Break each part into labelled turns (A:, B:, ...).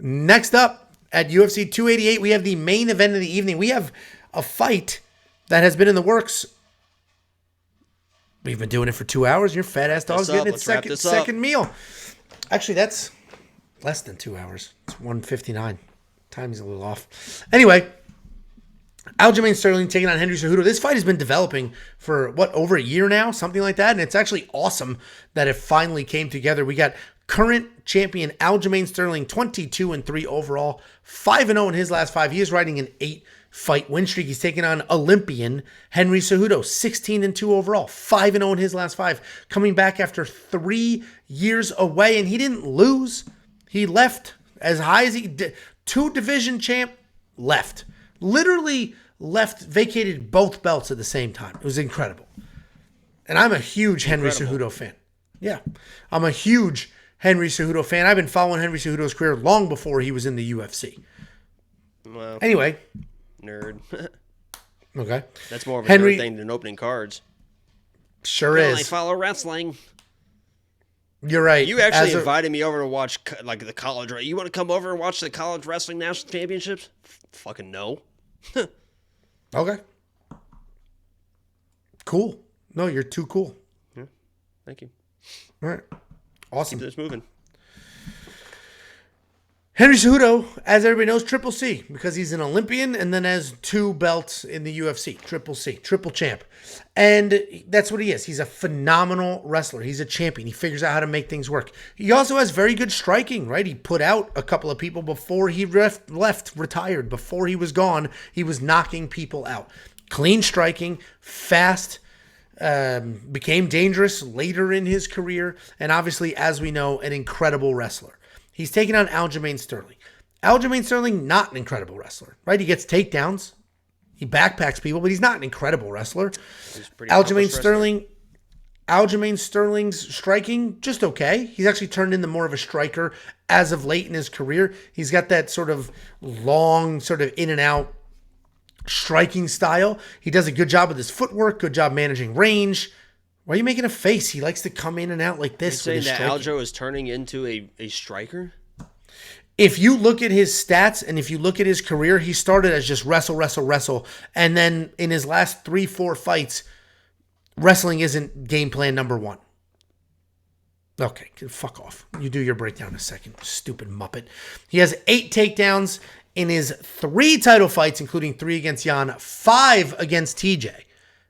A: Next up at UFC 288, we have the main event of the evening. We have a fight that has been in the works. We've been doing it for 2 hours. Your fat ass dog's getting its second meal. Actually, that's less than 2 hours. It's 1:59. Timing's a little off. Anyway, Aljamain Sterling taking on Henry Cejudo. This fight has been developing for, over a year now? Something like that. And it's actually awesome that it finally came together. We got current champion Aljamain Sterling, 22-3 overall, 5-0 in his last 5. He is riding an 8-fight win streak. He's taking on Olympian Henry Cejudo, 16-2 overall, 5-0 in his last 5, coming back after 3 years away. And he didn't lose. He left as high as he did. 2 division champ left. Literally left, vacated both belts at the same time. It was incredible. And I'm a huge Henry Cejudo fan. Yeah, I'm a huge Henry Cejudo fan. I've been following Henry Cejudo's career long before he was in the UFC.
B: Well,
A: anyway.
B: Nerd.
A: Okay.
B: That's more of a nerd thing than opening cards.
A: Sure is.
B: I follow wrestling.
A: You're right.
B: You actually invited me over to watch like the college. You want to come over and watch the college wrestling national championships? Fucking no.
A: Okay. Cool. No, you're too cool.
B: Yeah. Thank you.
A: All right. Awesome.
B: Keep this moving.
A: Henry Cejudo, as everybody knows, Triple C, because he's an Olympian and then has 2 belts in the UFC. Triple C, triple champ. And that's what he is. He's a phenomenal wrestler. He's a champion. He figures out how to make things work. He also has very good striking, right? He put out a couple of people before he retired. Before he was gone, he was knocking people out. Clean striking, fast, became dangerous later in his career, and obviously, as we know, an incredible wrestler. He's taking on Aljamain Sterling. Aljamain Sterling, not an incredible wrestler, right? He gets takedowns. He backpacks people, but he's not an incredible wrestler. Aljamain Sterling's striking, just okay. He's actually turned into more of a striker as of late in his career. He's got that sort of long, sort of in and out striking style. He does a good job with his footwork, good job managing range. Why are you making a face? He likes to come in and out like this.
B: You're saying that Aljo is turning into a striker?
A: If you look at his stats and if you look at his career, he started as just wrestle. And then in his last 3-4 fights, wrestling isn't game plan number 1. Okay, fuck off. You do your breakdown in a second, stupid muppet. He has 8 takedowns in his 3 title fights, including 3 against Jan, 5 against TJ.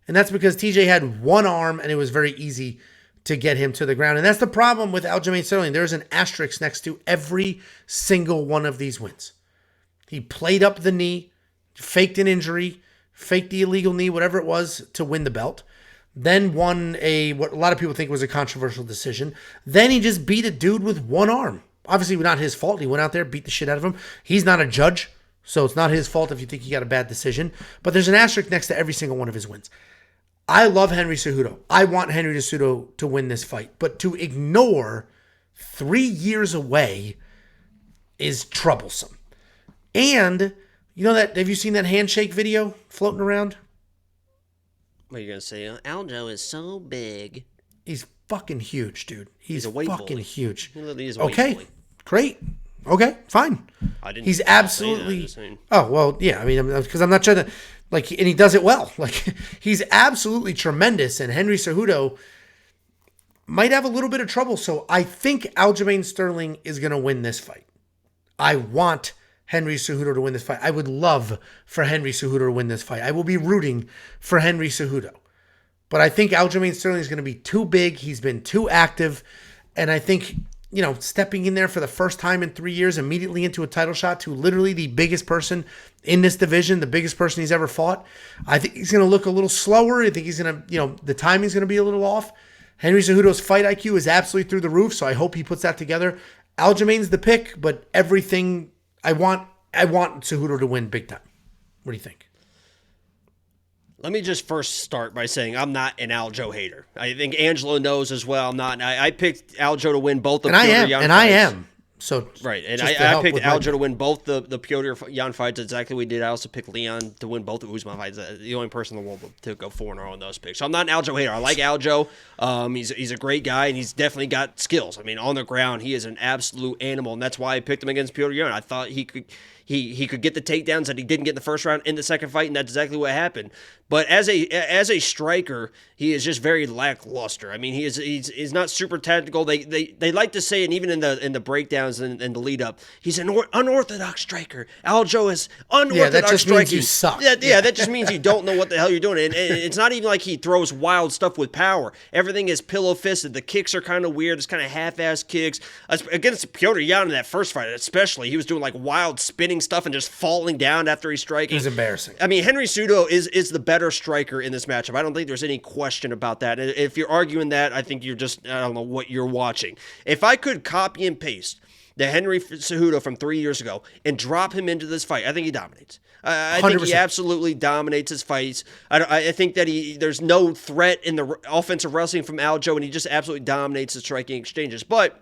A: And that's because TJ had 1 arm and it was very easy to get him to the ground. And that's the problem with Aljamain Sterling. There's an asterisk next to every single one of these wins. He played up the knee, faked an injury, faked the illegal knee, whatever it was, to win the belt. Then won what a lot of people think was a controversial decision. Then he just beat a dude with 1 arm. Obviously, not his fault. He went out there, beat the shit out of him. He's not a judge, so it's not his fault if you think he got a bad decision. But there's an asterisk next to every single one of his wins. I love Henry Cejudo. I want Henry Cejudo to win this fight. But to ignore 3 years away is troublesome. And, you know that, have you seen that handshake video floating around?
B: What are you going to say? Aljo is so big.
A: He's fucking huge, dude. He's
B: a weight
A: fucking
B: bully.
A: huge.
B: He literally is a weight bully.
A: Great. Okay, fine. He's absolutely... Oh, well, yeah. I mean, because I'm not trying to... and he does it well. He's absolutely tremendous. And Henry Cejudo might have a little bit of trouble. So I think Aljamain Sterling is going to win this fight. I want Henry Cejudo to win this fight. I would love for Henry Cejudo to win this fight. I will be rooting for Henry Cejudo. But I think Aljamain Sterling is going to be too big. He's been too active. And I think, stepping in there for the first time in 3 years, immediately into a title shot to literally the biggest person in this division, the biggest person he's ever fought, I think he's going to look a little slower. I think he's going to, the timing's going to be a little off. Henry Cejudo's fight IQ is absolutely through the roof, so I hope he puts that together. Aljamain's the pick, but everything, I want Cejudo to win big time. What do you think?
B: Let me just first start by saying I'm not an Aljo hater. I think Angelo knows as well. I'm not. I picked Aljo to win both of the
A: I am. So
B: Right, and
A: just to
B: I
A: help
B: picked
A: with my
B: Aljo to win both the Piotr Jan fights. Exactly what we did. I also picked Leon to win both the Usman fights. The only person in the world to go 4-0 on those picks. So I'm not an Aljo hater. I like Aljo. He's a great guy, and he's definitely got skills. I mean, on the ground, he is an absolute animal, and that's why I picked him against Piotr Jan. I thought he could get the takedowns that he didn't get in the first round in the second fight, and that's exactly what happened. But as a striker, he is just very lackluster. I mean, he's not super tactical. They like to say, and even in the breakdowns and the lead up, he's an unorthodox striker. Aljo is unorthodox
A: Yeah, that just
B: striking.
A: means you suck.
B: Yeah, that just means you don't know what the hell you're doing. And it's not even like he throws wild stuff with power. Everything is pillow fisted. The kicks are kind of weird. It's kind of half-ass kicks. Against Piotr Jan in that first fight, especially, he was doing like wild spinning stuff and just falling down after he's striking.
A: It was embarrassing.
B: I mean, Henry Cejudo is the better striker in this matchup. I don't think there's any question about that. If you're arguing that, I think you're just, I don't know what you're watching. If I could copy and paste the Henry Cejudo from 3 years ago and drop him into this fight, I think he dominates. I think he
A: 100%.
B: absolutely dominates his fights. I think that there's no threat in the offensive wrestling from Aljo, and he just absolutely dominates the striking exchanges. But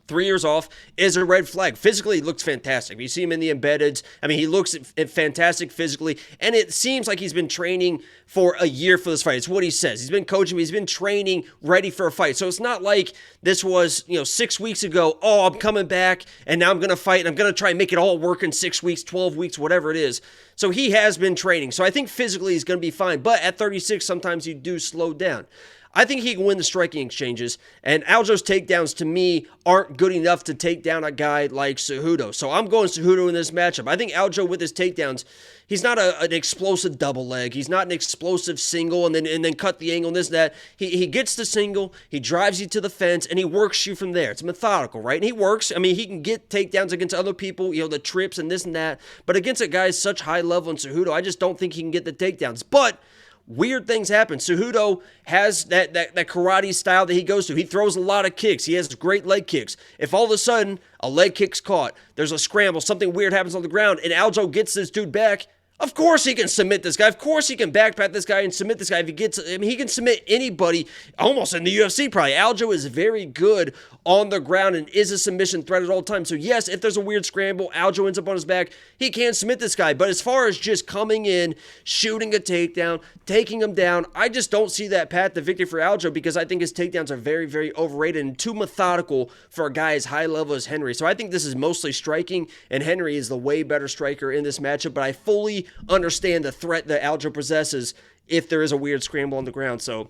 B: 3 years off is a red flag. Physically, he looks fantastic. You see him in the embeddeds. I mean, he looks fantastic physically, and it seems like he's been training for a year for this fight. It's what he says. He's been coaching. He's been training, ready for a fight. So it's not like this was, 6 weeks ago. Oh, I'm coming back, and now I'm going to fight, and I'm going to try and make it all work in 6 weeks, 12 weeks, whatever it is. So he has been training. So I think physically he's going to be fine. But at 36, sometimes you do slow down. I think he can win the striking exchanges, and Aljo's takedowns, to me, aren't good enough to take down a guy like Cejudo. So I'm going Cejudo in this matchup. I think Aljo, with his takedowns, he's not an explosive double leg. He's not an explosive single and then cut the angle and this and that. He gets the single, he drives you to the fence, and he works you from there. It's methodical, right? And he works. I mean, he can get takedowns against other people, the trips and this and that. But against a guy such high level in Cejudo, I just don't think he can get the takedowns. But weird things happen. Cejudo has that karate style that he goes to. He throws a lot of kicks. He has great leg kicks. If all of a sudden a leg kick's caught, there's a scramble, something weird happens on the ground, and Aljo gets this dude back, of course he can submit this guy. Of course he can backpack this guy and submit this guy. If he gets, he can submit anybody almost in the UFC probably. Aljo is very good on the ground and is a submission threat at all times. So yes, if there's a weird scramble, Aljo ends up on his back, he can submit this guy. But as far as just coming in, shooting a takedown, taking him down, I just don't see that path to victory for Aljo because I think his takedowns are very, very overrated and too methodical for a guy as high level as Henry. So I think this is mostly striking, and Henry is the way better striker in this matchup. But I fully understand the threat that Aljo possesses if there is a weird scramble on the ground. So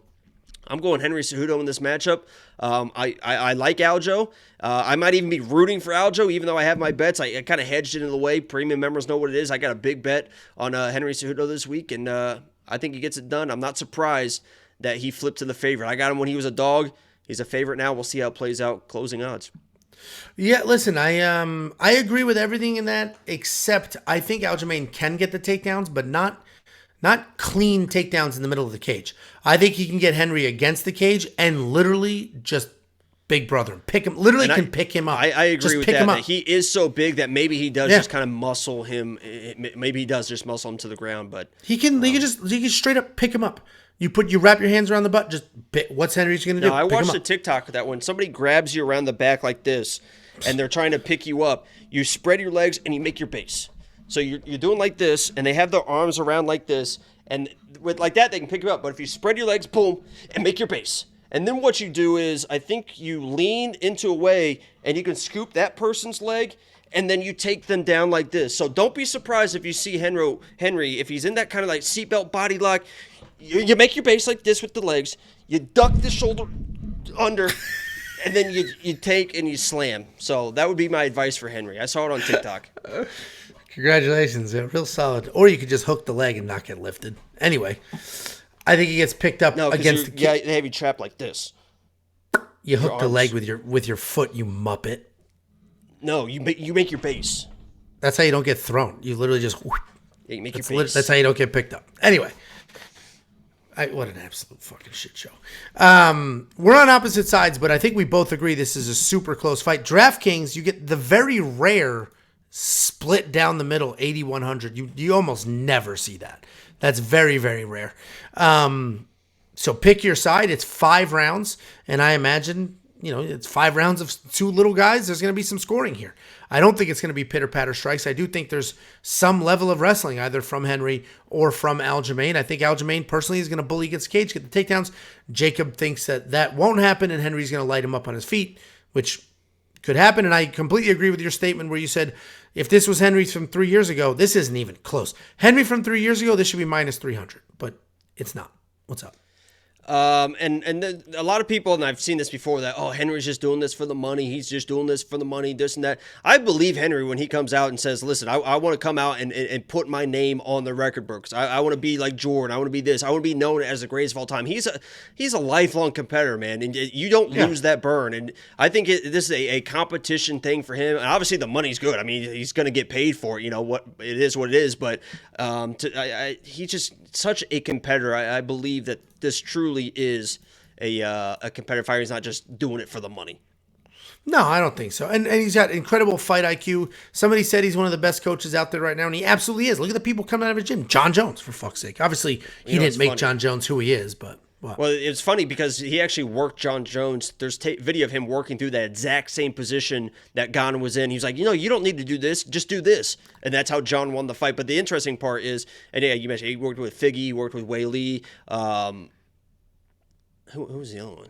B: I'm going Henry Cejudo in this matchup. I like Aljo. I might even be rooting for Aljo, even though I have my bets. I kind of hedged it in the way. Premium members know what it is. I got a big bet on Henry Cejudo this week, and I think he gets it done. I'm not surprised that he flipped to the favorite. I got him when he was a dog. He's a favorite now. We'll see how it plays out. Closing odds.
A: Yeah, listen, I agree with everything in that, except I think Aljamain can get the takedowns, but not clean takedowns in the middle of the cage. I think he can get Henry against the cage and literally just big brother him. Pick him, literally can pick him up.
B: I agree
A: just
B: with
A: pick
B: that.
A: him
B: That
A: up.
B: he is so big that maybe he does just kind of muscle him. Maybe he does just muscle him to the ground, but
A: he can straight up pick him up. You wrap your hands around the butt. What's Henry's going to do?
B: No, I watched a TikTok that when somebody grabs you around the back like this, and they're trying to pick you up, you spread your legs and you make your base. So you're doing like this, and they have their arms around like this, and with like that they can pick you up. But if you spread your legs, boom, and make your base. And then what you do is, I think you lean into a way, and you can scoop that person's leg, and then you take them down like this. So don't be surprised if you see Henry, if he's in that kind of like seatbelt body lock, you make your base like this with the legs, you duck the shoulder under, and then you take and you slam. So that would be my advice for Henry. I saw it on TikTok.
A: Congratulations. Yeah, real solid. Or you could just hook the leg and not get lifted. Anyway, I think he gets picked up against the kid.
B: Yeah, they have you trapped like this.
A: You hook the leg with your foot, you muppet.
B: No, you make your base.
A: That's how you don't get thrown. You literally just...
B: Yeah, you make your base.
A: That's how you don't get picked up. Anyway. What an absolute fucking shit show. We're on opposite sides, but I think we both agree this is a super close fight. DraftKings, you get the very rare split down the middle, 80-100. You almost never see that. That's very, very rare. So pick your side. It's 5 rounds, and I imagine it's 5 rounds of 2 little guys. There's going to be some scoring here. I don't think it's going to be pitter-patter strikes. I do think there's some level of wrestling, either from Henry or from Aljamain. I think Aljamain personally is going to bully against Cage, get the takedowns. Jacob thinks that won't happen, and Henry's going to light him up on his feet, which could happen. And I completely agree with your statement where you said, if this was Henry from 3 years ago, this isn't even close. Henry from 3 years ago, this should be minus 300, but it's not. What's up?
B: A lot of people, and I've seen this before, that, oh, Henry's just doing this for the money. He's just doing this for the money, this and that. I believe Henry when he comes out and says, listen, I want to come out and put my name on the record books. I want to be like Jordan. I want to be this. I want to be known as the greatest of all time. He's a lifelong competitor, man, and you don't lose that burn. And I think this is a competition thing for him. And obviously the money's good. I mean, he's going to get paid for it. What it is. But he's just such a competitor. I believe that this truly is a competitive fighter. He's not just doing it for the money.
A: No, I don't think so. And he's got incredible fight IQ. Somebody said he's one of the best coaches out there right now, and he absolutely is. Look at the people coming out of his gym. John Jones, for fuck's sake. Obviously, he didn't make John Jones who he is, but...
B: Well, it's funny because he actually worked John Jones. There's video of him working through that exact same position that Gane was in. He was like, you don't need to do this. Just do this. And that's how John won the fight. But the interesting part is, and yeah, you mentioned he worked with Figgy, he worked with Wei Lee. Who was the other one?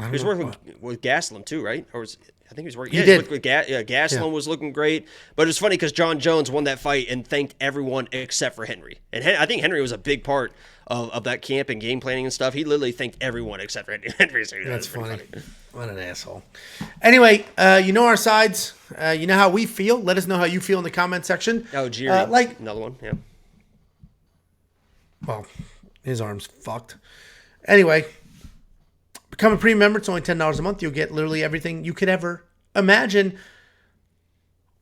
B: He was working with Gastelum too, right? I think he was working.
A: He did.
B: With Gastelum was looking great. But it's funny because John Jones won that fight and thanked everyone except for Henry. And I think Henry was a big part of that camp and game planning and stuff. He literally thanked everyone except for Henry. So
A: that's funny. What an asshole. Anyway, you know our sides. You know how we feel. Let us know how you feel in the comment section.
B: Oh, Jiri. Another one. Yeah.
A: Well, his arm's fucked. Anyway, become a premium member. It's only $10 a month. You'll get literally everything you could ever imagine.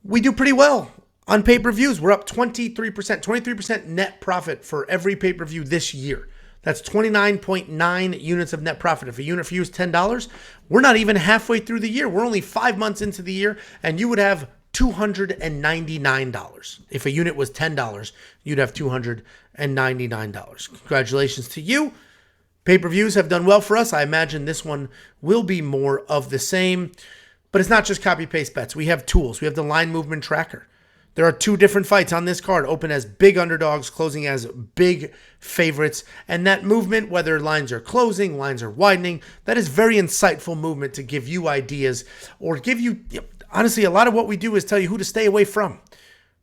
A: We do pretty well on pay-per-views. We're up 23% net profit for every pay-per-view this year. That's 29.9 units of net profit. If a unit for you is $10, we're not even halfway through the year. We're only 5 months into the year, and you would have $299. If a unit was $10, you'd have $299. Congratulations to you. Pay-per-views have done well for us. I imagine this one will be more of the same. But it's not just copy-paste bets. We have tools. We have the line movement tracker. There are 2 different fights on this card, open as big underdogs, closing as big favorites. And that movement, whether lines are closing, lines are widening, that is very insightful movement to give you ideas or give you, honestly, a lot of what we do is tell you who to stay away from.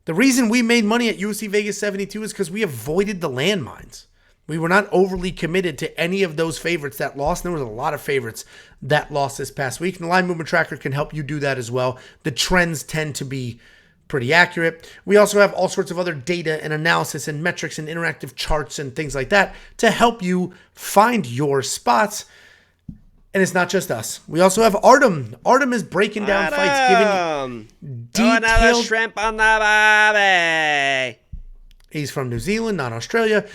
A: The reason we made money at UFC Vegas 72 is because we avoided the landmines. We were not overly committed to any of those favorites that lost. There was a lot of favorites that lost this past week. And the line movement tracker can help you do that as well. The trends tend to be pretty accurate. We also have all sorts of other data and analysis and metrics and interactive charts and things like that to help you find your spots. And it's not just us. We also have Artem. Artem is breaking down fights, giving detailed...
B: Another shrimp on the barbie.
A: He's from New Zealand, not Australia.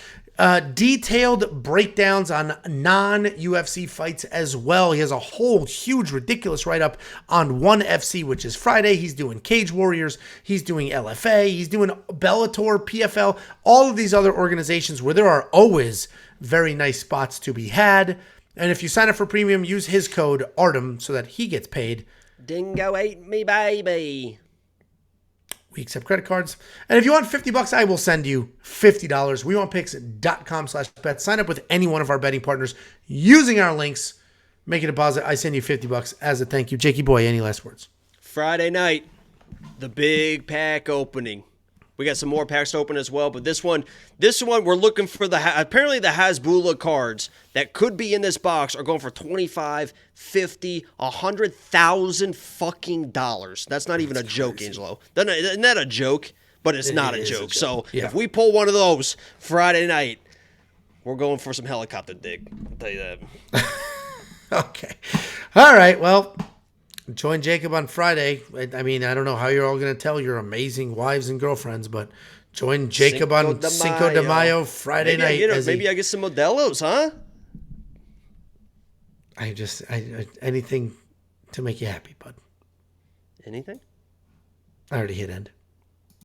A: Detailed breakdowns on non-UFC fights as well. He has a whole huge, ridiculous write-up on ONE FC, which is Friday. He's doing Cage Warriors. He's doing LFA. He's doing Bellator, PFL, all of these other organizations where there are always very nice spots to be had. And if you sign up for premium, use his code ARTEM so that he gets paid.
B: Dingo ate me, baby.
A: We accept credit cards. And if you want $50, I will send you $50. WeWantPicks.com/bet. Sign up with any one of our betting partners using our links. Make a deposit. I send you $50 as a thank you. Jakey boy, any last words?
B: Friday night, the big pack opening. We got some more packs to open as well, but this one we're looking for apparently the Hasbulla cards that could be in this box are going for $25, $50, $100,000 fucking dollars. That's not even a joke, Angelo. Isn't that a joke? But it's not a joke. So if we pull one of those Friday night, we're going for some helicopter dig. I'll tell you that.
A: Okay. All right. Well, join Jacob on Friday. I mean, I don't know how you're all going to tell your amazing wives and girlfriins, but join Jacob on Cinco de Mayo Friday night.
B: Maybe I get some Modelos, huh?
A: I anything to make you happy, bud.
B: Anything?
A: I already hit end.